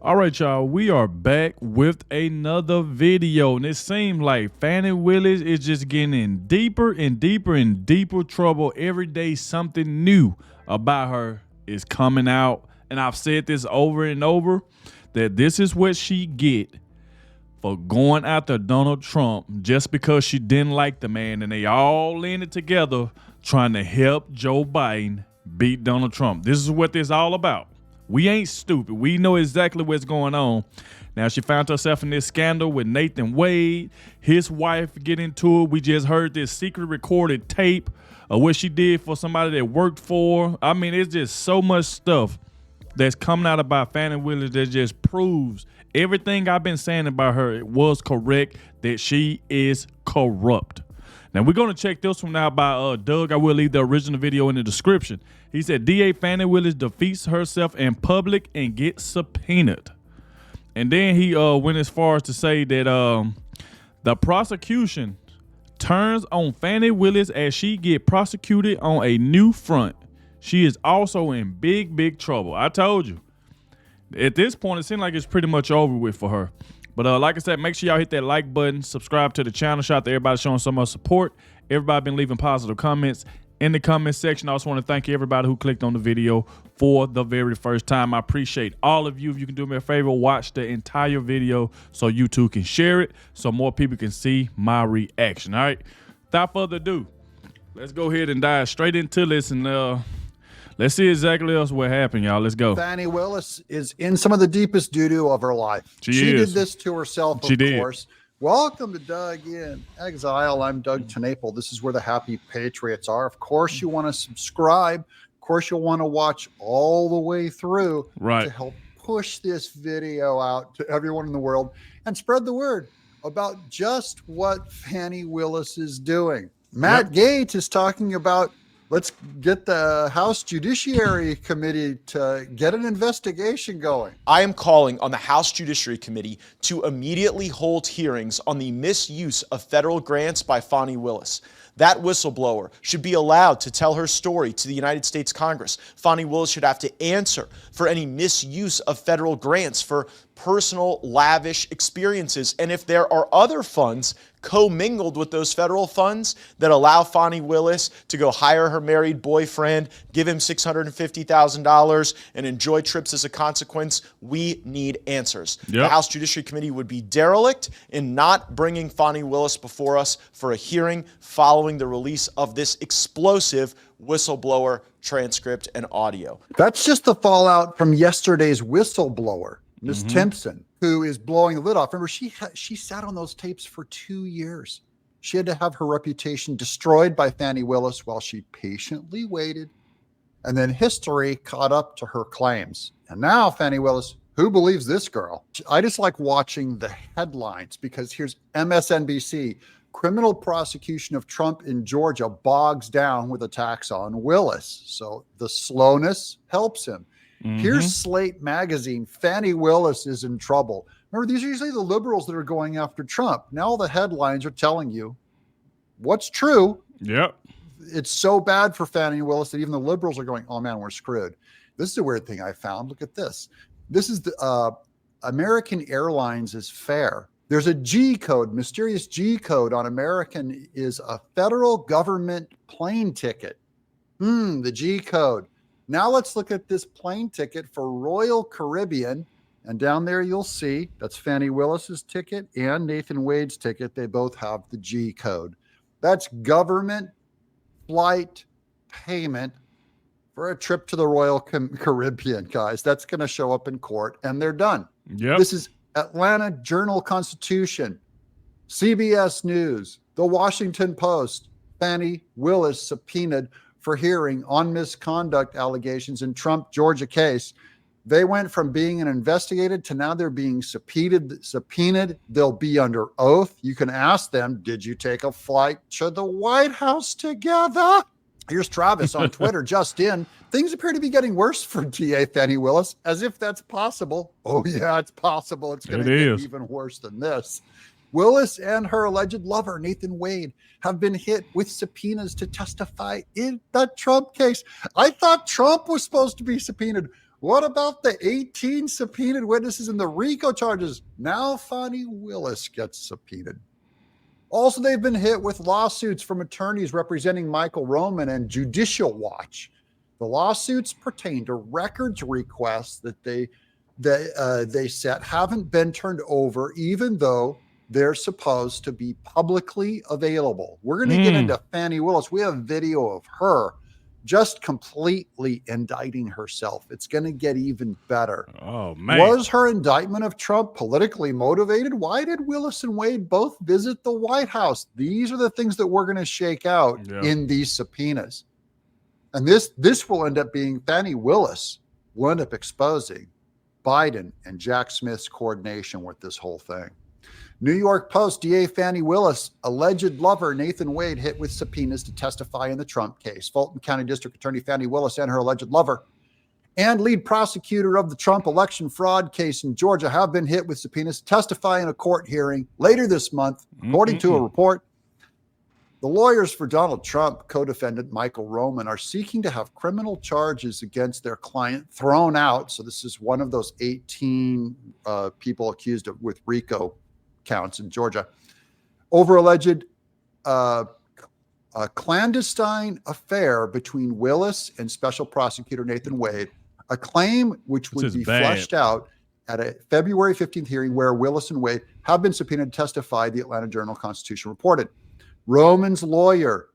All right, y'all, we are back with another video, and it seems like Fani Willis is just getting in deeper and deeper and deeper trouble. Every day something new about her is coming out, and I've said this over and over, that this is what she get for going after Donald Trump just because she didn't like the man, and they all in it together trying to help Joe Biden beat Donald Trump. This is what this all about. We ain't stupid. We know exactly what's going on. Now, she found herself in this scandal with Nathan Wade, his wife get into it. We just heard this secret recorded tape of what she did for somebody that worked for. I mean, it's just so much stuff that's coming out about Fani Willis that just proves everything I've been saying about her. It was correct, that she is corrupt. Now, we're going to check this one out by Adogg. I will leave the original video in the description. He said, DA Fani Willis defeats herself in public and gets subpoenaed. And then he went as far as to say that the prosecution turns on Fani Willis as she get prosecuted on a new front. She is also in big, big trouble. I told you. At this point, it seems like it's pretty much over with for her. But like I said, make sure y'all hit that like button, subscribe to the channel. Shout out to everybody showing so much support. Everybody been leaving positive comments in the comment section. I also want to thank everybody who clicked on the video for the very first time. I appreciate all of you. If you can do me a favor, watch the entire video so you too can share it, so more people can see my reaction. All right, without further ado, let's go ahead and dive straight into this, and let's see exactly else what happened, y'all. Let's go. Fani Willis is in some of the deepest doo-doo of her life. She did this to herself, of course. Welcome to Doug in Exile. I'm Doug Tenaple. This is where the happy patriots are. Of course, you want to subscribe. Of course, you'll want to watch all the way through to help push this video out to everyone in the world and spread the word about just what Fani Willis is doing. Matt Gaetz is talking about, let's get the House Judiciary Committee to get an investigation going. I am calling on the House Judiciary Committee to immediately hold hearings on the misuse of federal grants by Fani Willis. That whistleblower should be allowed to tell her story to the United States Congress. Fani Willis should have to answer for any misuse of federal grants for personal, lavish experiences. And if there are other funds commingled with those federal funds that allow Fani Willis to go hire her married boyfriend, give him $650,000, and enjoy trips as a consequence, we need answers. The House Judiciary Committee would be derelict in not bringing Fani Willis before us for a hearing following the release of this explosive whistleblower transcript and audio. That's just the fallout from yesterday's whistleblower, Ms. Timpson, who is blowing the lid off. Remember, she sat on those tapes for 2 years. She had to have her reputation destroyed by Fani Willis while she patiently waited. And then history caught up to her claims. And now Fani Willis, who believes this girl? I just like watching the headlines, because here's MSNBC. Criminal prosecution of Trump in Georgia bogs down with attacks on Willis. So the slowness helps him. Here's Slate magazine. Fani Willis is in trouble. Remember, these are usually the liberals that are going after Trump. Now the headlines are telling you what's true. It's so bad for Fani Willis that even the liberals are going, oh man, we're screwed. This is a weird thing I found. Look at this. This is the American Airlines is fair. There's a G code, mysterious G code on American is a federal government plane ticket. The G code. Now let's look at this plane ticket for Royal Caribbean. And down there you'll see that's Fani Willis's ticket and Nathan Wade's ticket. They both have the G code. That's government flight payment for a trip to the Royal Caribbean, guys. That's going to show up in court and they're done. This is Atlanta Journal-Constitution, CBS News, The Washington Post. Fani Willis subpoenaed for hearing on misconduct allegations in Trump, Georgia case. They went from being investigated to now they're being subpoenaed. They'll be under oath. You can ask them, did you take a flight to the White House together? Here's Travis on Twitter, just in. Things appear to be getting worse for DA Fani Willis, as if that's possible. Oh yeah, it's possible. It's going to get even worse than this. Willis and her alleged lover, Nathan Wade, have been hit with subpoenas to testify in the Trump case. I thought Trump was supposed to be subpoenaed. What about the 18 subpoenaed witnesses in the RICO charges? Now Fani Willis gets subpoenaed. Also, they've been hit with lawsuits from attorneys representing Michael Roman and Judicial Watch. The lawsuits pertain to records requests that they set haven't been turned over, even though they're supposed to be publicly available. We're going to get into Fani Willis. We have video of her just completely indicting herself. It's going to get even better. Oh, man. Was her indictment of Trump politically motivated? Why did Willis and Wade both visit the White House? These are the things that we're going to shake out in these subpoenas. And this will end up being Fani Willis will end up exposing Biden and Jack Smith's coordination with this whole thing. New York Post, DA Fani Willis, alleged lover Nathan Wade hit with subpoenas to testify in the Trump case. Fulton County District Attorney Fani Willis and her alleged lover and lead prosecutor of the Trump election fraud case in Georgia have been hit with subpoenas to testify in a court hearing later this month, according to a report. The lawyers for Donald Trump, co-defendant Michael Roman, are seeking to have criminal charges against their client thrown out. So this is one of those 18 people accused of with RICO counts in Georgia over alleged a clandestine affair between Willis and Special Prosecutor Nathan Wade, a claim which would be fleshed out at a February 15th hearing where Willis and Wade have been subpoenaed to testify, the Atlanta Journal-Constitution reported. Roman's lawyer,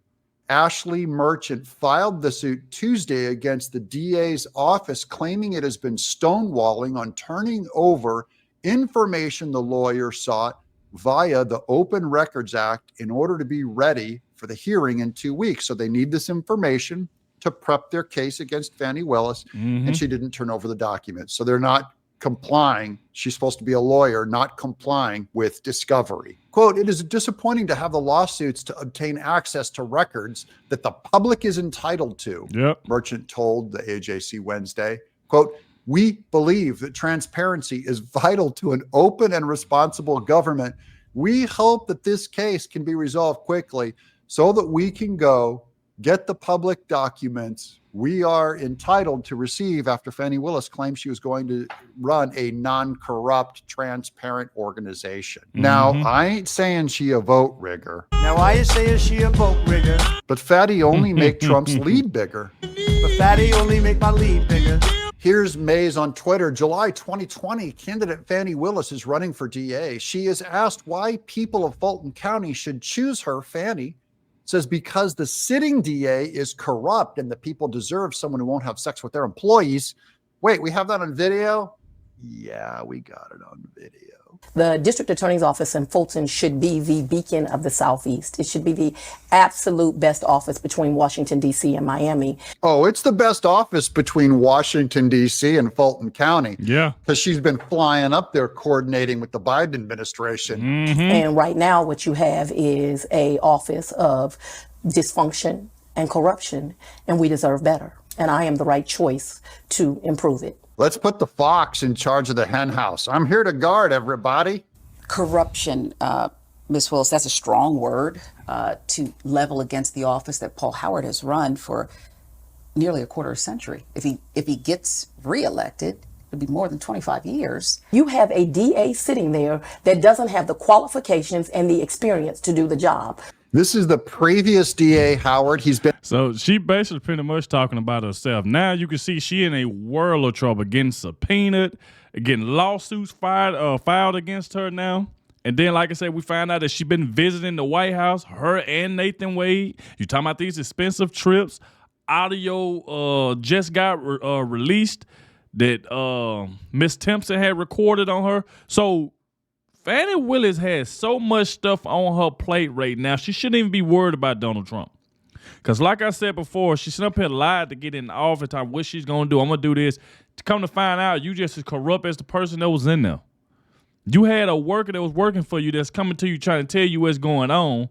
Ashley Merchant, filed the suit Tuesday against the DA's office, claiming it has been stonewalling on turning over information the lawyer sought via the Open Records Act in order to be ready for the hearing in 2 weeks. So they need this information to prep their case against Fani Willis, and she didn't turn over the documents. So they're not complying. She's supposed to be a lawyer, not complying with discovery. Quote, it is disappointing to have the lawsuits to obtain access to records that the public is entitled to, Merchant told the AJC Wednesday. Quote, we believe that transparency is vital to an open and responsible government. We hope that this case can be resolved quickly so that we can go get the public documents we are entitled to receive after Fani Willis claimed she was going to run a non-corrupt, transparent organization. Now, I ain't saying she a vote rigger. Now, I ain't saying she a vote rigger. But Fatty only make Trump's lead bigger. But Fatty only make my lead bigger. Here's Mays on Twitter. July 2020, candidate Fani Willis is running for DA. She is asked why people of Fulton County should choose her. Fani says because the sitting DA is corrupt and the people deserve someone who won't have sex with their employees. Wait, we have that on video? Yeah, we got it on video. The district attorney's office in Fulton should be the beacon of the Southeast. It should be the absolute best office between Washington, D.C. and Miami. Oh, it's the best office between Washington, D.C. and Fulton County. Yeah. Because she's been flying up there coordinating with the Biden administration. And right now what you have is a office of dysfunction and corruption, and we deserve better. And I am the right choice to improve it. Let's put the fox in charge of the hen house. I'm here to guard everybody. Corruption, Ms. Willis, that's a strong word to level against the office that Paul Howard has run for nearly a quarter century. If he gets reelected, it'll be more than 25 years. You have a DA sitting there that doesn't have the qualifications and the experience to do the job. This is the previous DA Howard. He's been. So she basically pretty much talking about herself. Now you can see she in a world of trouble, getting subpoenaed, getting lawsuits filed against her now. And then, like I said, we find out that she's been visiting the White House, her and Nathan Wade. You talking about these expensive trips. Audio just got released that Miss Timpson had recorded on her. So Fani Willis has so much stuff on her plate right now. She shouldn't even be worried about Donald Trump. Because like I said before, she's up here lied to get in office. I wish she's going to do. I'm going to do this. To come to find out, you just as corrupt as the person that was in there. You had a worker that was working for you that's coming to you trying to tell you what's going on,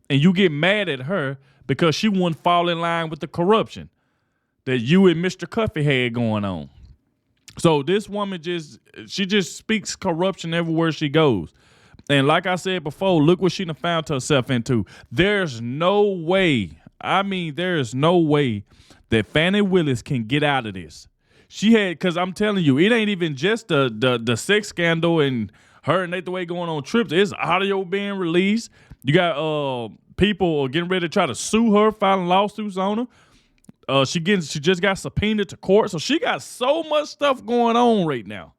and you get mad at her because she wouldn't fall in line with the corruption that you and Mr. Cuffy had going on. So this woman she just speaks corruption everywhere she goes. And like I said before, look what she done found herself into. There's no way, there is no way that Fani Willis can get out of this. She had, because I'm telling you, it ain't even just the sex scandal and her and Nathan Wade going on trips. It's audio being released. You got people getting ready to try to sue her, filing lawsuits on her. She just got subpoenaed to court. So she got so much stuff going on right now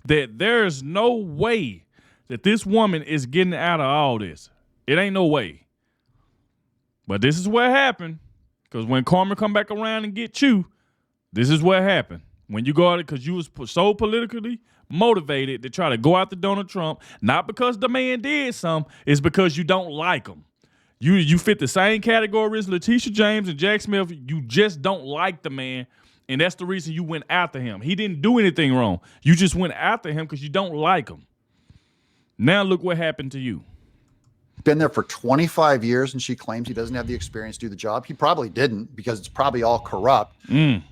that there's no way that this woman is getting out of all this. It ain't no way. But this is what happened. Because when karma come back around and get you, this is what happened. When you go out, because you was so politically motivated to try to go after Donald Trump, not because the man did something, it's because you don't like him. You fit the same category as Letitia James and Jack Smith. You just don't like the man, and that's the reason you went after him. He didn't do anything wrong. You just went after him because you don't like him. Now look what happened to you. Been there for 25 years, and she claims he doesn't have the experience to do the job. He probably didn't, because it's probably all corrupt.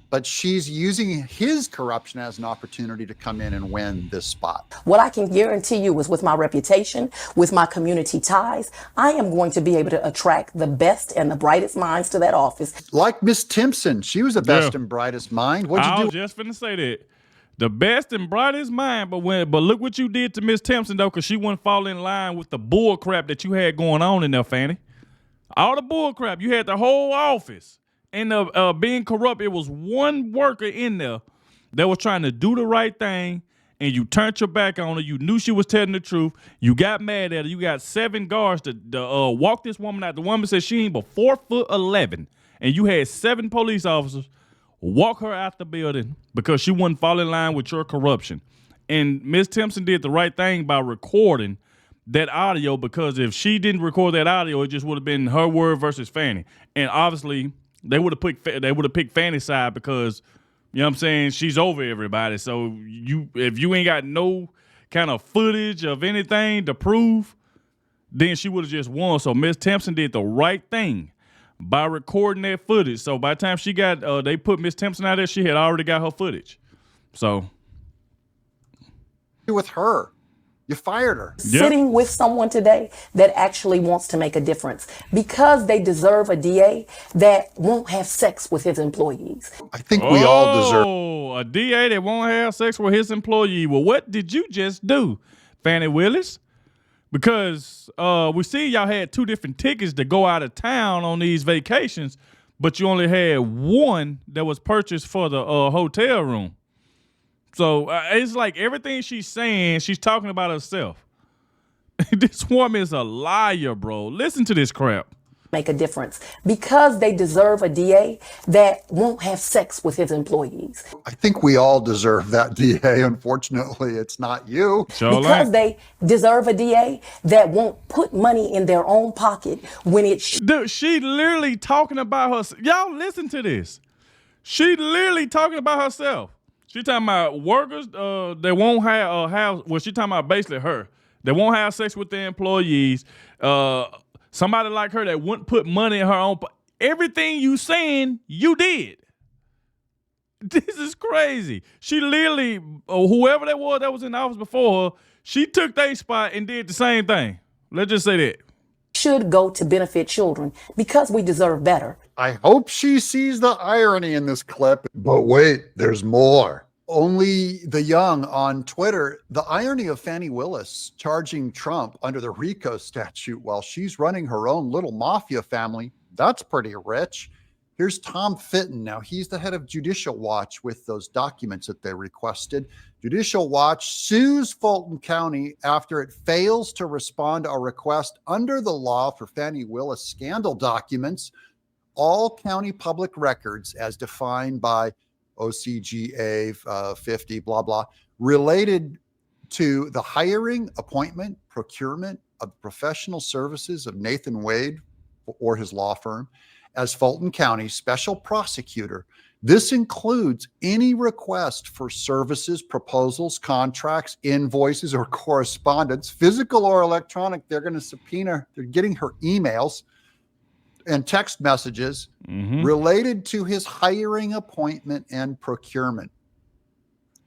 But she's using his corruption as an opportunity to come in and win this spot. What I can guarantee you is with my reputation, with my community ties, I am going to be able to attract the best and the brightest minds to that office. Like Miss Timpson, she was the best and brightest mind. What'd you do? I was just finna say that. The best and brightest mind, but look what you did to Miss Timpson, though, because she wouldn't fall in line with the bull crap that you had going on in there, Fani. All the bull crap. You had the whole office. And being corrupt, it was one worker in there that was trying to do the right thing, and you turned your back on her. You knew she was telling the truth. You got mad at her. You got 7 guards to walk this woman out. The woman said she ain't but 4'11", and you had 7 police officers walk her out the building because she wouldn't fall in line with your corruption. And Ms. Timpson did the right thing by recording that audio, because if she didn't record that audio, it just would have been her word versus Fani. And obviously, they would have picked Fani's side because, you know what I'm saying, she's over everybody. So if you ain't got no kind of footage of anything to prove, then she would have just won. So Ms. Timpson did the right thing by recording that footage. So by the time she got, they put Miss Timpson out there, she had already got her footage. So. With her, you fired her. Sitting with someone today that actually wants to make a difference because they deserve a DA that won't have sex with his employees. I think we all deserve. Oh, a DA that won't have sex with his employee. Well, what did you just do, Fani Willis? Because we see y'all had 2 different tickets to go out of town on these vacations, but you only had one that was purchased for the hotel room. So it's like everything she's saying, she's talking about herself. This woman is a liar, bro. Listen to this crap. Make a difference because they deserve a DA that won't have sex with his employees. I think we all deserve that DA. Unfortunately, it's not you. Because they deserve a DA that won't put money in their own pocket when it Dude, she literally talking about herself. Y'all listen to this. She literally talking about herself. She talking about workers that won't have well, she talking about basically her. They won't have sex with their employees. Somebody like her that wouldn't put money in her own. Everything you saying, you did. This is crazy. She literally, whoever that was in the office before her, she took their spot and did the same thing. Let's just say that. Should go to benefit children because we deserve better. I hope she sees the irony in this clip. But wait, there's more. Only the young on Twitter, the irony of Fani Willis charging Trump under the RICO statute while she's running her own little mafia family. That's pretty rich. Here's Tom Fitton. Now, he's the head of Judicial Watch with those documents that they requested. Judicial Watch sues Fulton County after it fails to respond to a request under the law for Fani Willis scandal documents, all county public records as defined by OCGA 50, blah, blah, related to the hiring, appointment, procurement of professional services of Nathan Wade or his law firm as Fulton County special prosecutor. This includes any request for services, proposals, contracts, invoices, or correspondence, physical or electronic. They're going to subpoena, they're getting her emails and text messages related to his hiring, appointment, and procurement.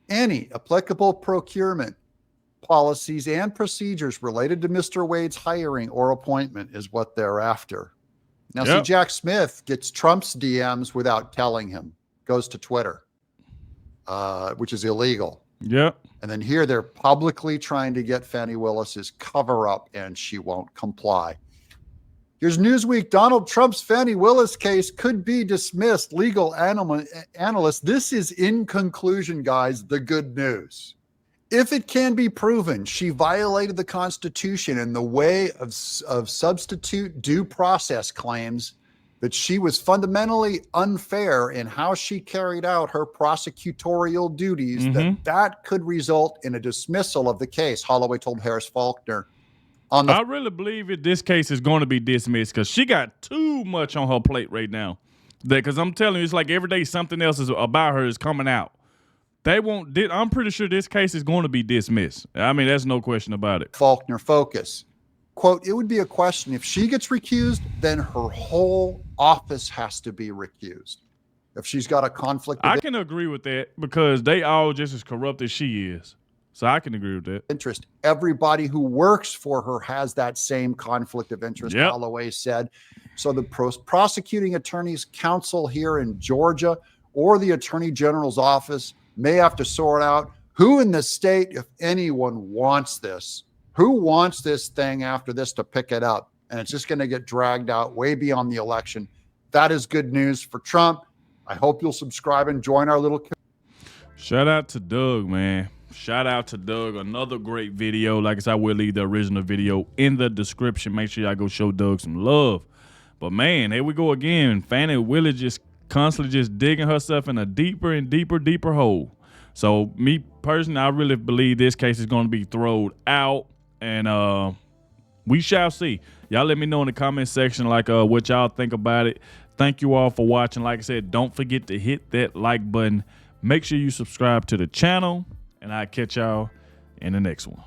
Any applicable procurement policies and procedures related to Mr. Wade's hiring or appointment is what they're after. Now, see, Jack Smith gets Trump's DMs without telling him, goes to Twitter. which is illegal. Yep. And then here they're publicly trying to get Fani Willis's cover up, and she won't comply. Here's Newsweek. Donald Trump's Fani Willis case could be dismissed. Legal analyst. This is, in conclusion, guys, the good news. If it can be proven she violated the Constitution in the way of substitute due process claims, that she was fundamentally unfair in how she carried out her prosecutorial duties, that could result in a dismissal of the case, Holloway told Harris Faulkner. I really believe this case is going to be dismissed because she got too much on her plate right now. Because I'm telling you, it's like every day something else is about her is coming out. I'm pretty sure this case is going to be dismissed. I mean, there's no question about it. Faulkner Focus. Quote, it would be a question. If she gets recused, then her whole office has to be recused. If she's got a conflict of I can agree with that because they all just as corrupt as she is. So I can agree with that. Interest. Everybody who works for her has that same conflict of interest, Holloway said. So the prosecuting attorney's counsel here in Georgia or the attorney general's office may have to sort out who in the state, if anyone, wants this. Who wants this thing after this to pick it up? And it's just going to get dragged out way beyond the election. That is good news for Trump. I hope you'll subscribe and join our little community. Shout out to Doug, man. Shout out to Doug. Another great video. Like I said, I will leave the original video in the description. Make sure y'all go show Doug some love. But, man, here we go again. Fani Willis just constantly just digging herself in a deeper and deeper hole. So, me personally, I really believe this case is going to be thrown out. And we shall see. Y'all let me know in the comment section what y'all think about it. Thank you all for watching. Like I said, don't forget to hit that like button. Make sure you subscribe to the channel. And I'll catch y'all in the next one.